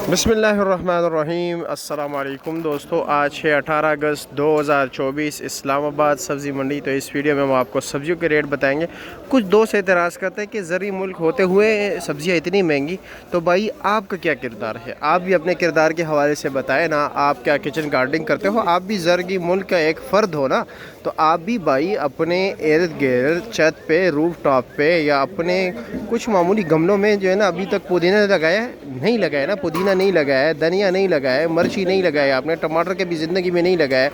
बिस्मिल्लाहिर्रहमानिर्रहीम। अस्सलाम वालेकुम दोस्तों, आज है 18 अगस्त 2024 इस्लामाबाद सब्ज़ी मंडी। तो इस वीडियो में हम आपको सब्जियों के रेट बताएंगे। कुछ दोस्त एतराज़ करते हैं कि ज़री मुल्क होते हुए सब्ज़ियाँ इतनी महंगी। तो भाई आपका क्या किरदार है, आप भी अपने किरदार के हवाले से बताएं ना। आप क्या किचन गार्डनिंग करते हो, आप भी ज़रगी मुल्क का एक फ़र्द हो ना। तो आप भी भाई अपने इर्द गिर्द छत पे, रूफ टॉप पे या अपने कुछ मामूली गमलों में जो है ना, अभी तक पुदीना लगाया नहीं लगाया ना, पुदीना नहीं लगाया है, धनिया नहीं लगाया है, मिर्ची नहीं लगाया आपने, टमाटर के भी ज़िंदगी में नहीं लगाया।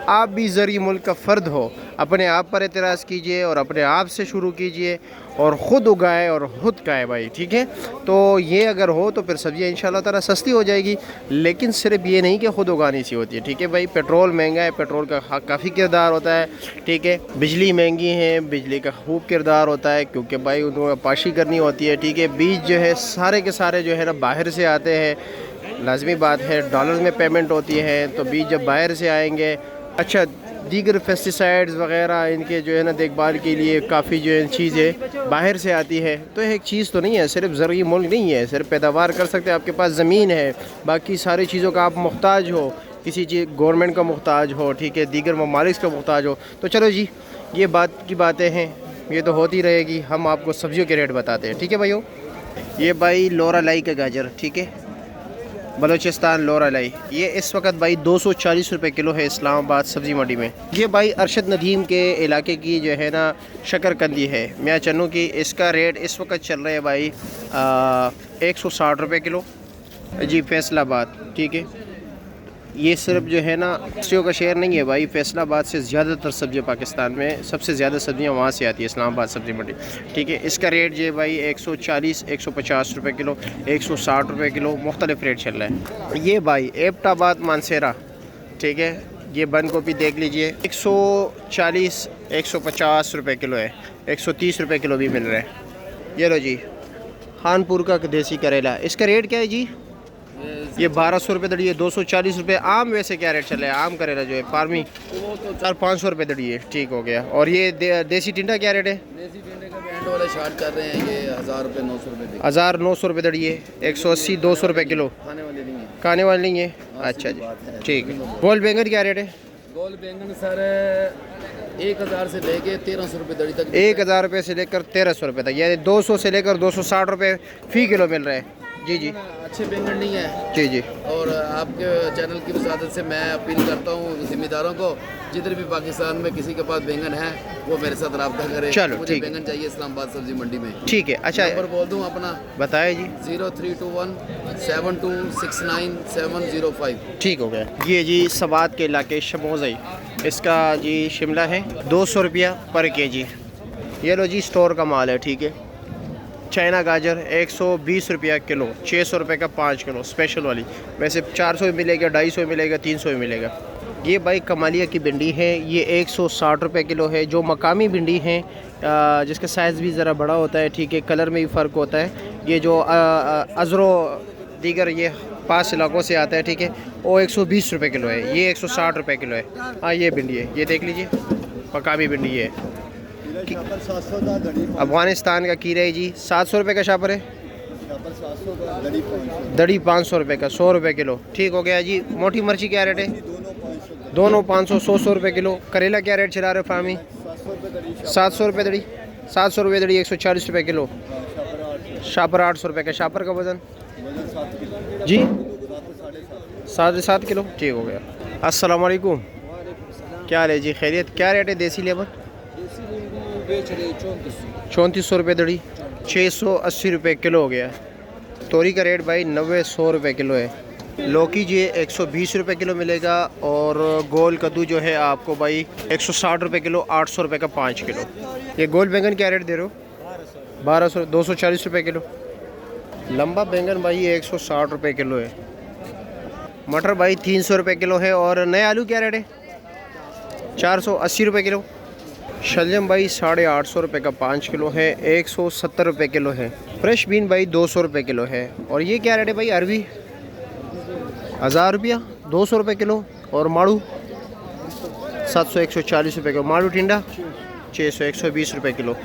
आप भी ज़रिए मुल्क का फ़र्द हो, अपने आप पर एतराज़ कीजिए और अपने आप से शुरू कीजिए और ख़ुद उगाए और ख़ुद खाए भाई, ठीक है। तो ये अगर हो तो फिर सब्ज़ियाँ इंशाल्लाह ताला सस्ती हो जाएगी। लेकिन सिर्फ ये नहीं कि ख़ुद उगानी सी होती है, ठीक है भाई। पेट्रोल महंगा है, पेट्रोल का काफ़ी किरदार होता है, ठीक है। बिजली महंगी है, बिजली का खूब किरदार होता है, क्योंकि भाई उनको पाशी करनी होती है, ठीक है। बीज जो है सारे के सारे जो है ना बाहर से आते हैं, लाजमी बात है, डॉलर में पेमेंट होती है। तो बीज जब बाहर से आएंगे, अच्छा दीगर पेस्टिसाइड्स वगैरह इनके जो है ना देखभाल के लिए काफ़ी जो है चीज़ें बाहर से आती है। तो एक चीज़ तो नहीं है, सिर्फ ज़रूरी मुल्क नहीं है, सिर्फ पैदावार कर सकते हैं, आपके पास ज़मीन है, बाकी सारी चीज़ों का आप मुहताज हो, किसी चीज़ गवर्नमेंट का मुहताज हो, ठीक है, दीगर ममालिक का मुहताज हो। तो चलो जी, ये बात की बातें हैं, ये तो होती रहेगी। हम आपको सब्जियों के रेट बताते हैं, ठीक है भाइयों। ये भाई लोरा लाई का गाजर, ठीक है, बलूचिस्तान लोरा लाई, ये इस वक्त भाई 240 रुपये किलो है इस्लामाबाद सब्ज़ी मंडी में। ये भाई अरशद नदीम के इलाके की जो है ना शकरकंदी है, मियाँ चन्नू की। इसका रेट इस वक्त चल रहा है भाई 160 रुपये किलो जी, फैसलाबाद, ठीक है। ये सिर्फ जो है ना सब्जियों का शहर नहीं है भाई, फैसलाबाद से ज़्यादातर सब्जियाँ पाकिस्तान में, सबसे ज़्यादा सब्जियाँ वहाँ से आती है, इस्लामाबाद सब्ज़ी मंडी, ठीक है। इसका रेट जो है भाई 140 150 रुपये किलो, 160 रुपये किलो, मुख्तलिफ रेट चल रहा है। ये भाई एबटाबाद मानसेरा, ठीक है, ये बंद गोभी देख लीजिए, 140 150 रुपये किलो है, 130 रुपये किलो भी मिल रहा है। ये लो जी, खानपुर का देसी करेला, इसका रेट क्या है जी? ये 1200 रुपये दड़ी है, 240 रुपये। आम वैसे क्या रेट चल रहा है, आम करेला जो है फार्मी 400-500 रुपये दड़ी है, ठीक हो गया। और ये देसी टिंडा क्या रेट है? देसी टिंडे का बैंड वाला शार्ट कर रहे हैं, ये 1000 रुपये 900 रुपये 1900 रुपये दड़ी है, 180-200 रुपये किलो। खाने वाले नहीं है, खाने वाले नहीं है, अच्छा जी, ठीक है। गोल बैंगन क्या रेट है? गोल बैंगन सर 1000 से लेके 1300 रुपये दड़ी तक, 1000 रुपये से लेकर 1300 रुपये तक, यानी 200 से लेकर 260 रुपये फ़ी किलो मिल रहा है जी जी। अच्छे बैंगन नहीं है जी जी। और आपके चैनल की वसादत से मैं अपील करता हूँ जिम्मेदारों को, जिधर भी पाकिस्तान में किसी के पास बैंगन है वो मेरे साथ रब्ता करे। चलो मुझे ठीक, बैंगन चाहिए इस्लामाबाद सब्जी मंडी में, ठीक है। अच्छा नंबर बोल दूँ अपना, बताए जी, 0321 7269 705। ठीक हो गया। ये जी सवात के इलाके शमोज़ई, इसका जी शिमला है 200 रुपया पर केजी। ये लो जी स्टोर का माल है, ठीक है। चाइना गाजर 120 रुपया किलो, 600 रुपये का 5 किलो स्पेशल वाली, वैसे 400 में मिलेगा, 250 में मिलेगा, 300 में मिलेगा। ये भाई कमालिया की भिंडी है, ये 160 रुपये किलो है। जो मकामी भिंडी है जिसका साइज़ भी ज़रा बड़ा होता है, ठीक है, कलर में भी फ़र्क होता है। ये जो अज़रो दीगर ये पास इलाकों से आता है, ठीक है, वो 120 रुपये किलो है, ये 160 रुपये किलो है। हाँ ये भिंडी है, ये देख लीजिए, मकामी भिंडी है। अफ़गानिस्तान का कीरा है जी, 700 रुपये का शापर है, दड़ी 500 रुपये का, 100 रुपये किलो, ठीक हो गया जी। मोटी मिर्ची क्या रेट है? दोनों 500 100 रुपये किलो। करेला क्या रेट चला रहे हो फार्मी? 700 रुपये दड़ी, 700 रुपये दड़ी, 140 रुपये किलो। शापर 800 रुपये का, शापर का वज़न जी 7.5 किलो, ठीक हो गया। अस्सलाम वालेकुम, क्या हाल है जी, खैरियत? क्या रेट है देसी लेबर? 3400 रुपये दड़ी, 680 रुपये किलो हो गया। तोरी का रेट भाई 90-100 रुपये किलो है। लौकी जी 120 रुपये किलो मिलेगा। और गोल कद्दू जो है आपको भाई 160 रुपये किलो, 800 रुपये का 5 किलो। ये गोल बैंगन क्या रेट दे रहे हो? 1200, 240 रुपये किलो। लंबा बैंगन भाई 160 रुपये किलो है। मटर भाई 300 रुपये किलो है। और नए आलू क्या रेट है? 480 रुपये किलो। शलजम भाई 850 रुपये का 5 किलो है, 170 रुपये किलो है। फ्रेश बीन भाई 200 रुपये किलो है। और ये क्या रेट है भाई? अरबी 1000 रुपया, 200 रुपये किलो। और माड़ू 700 140 रुपये किलो। माड़ू टिंडा 600 120 रुपये किलो।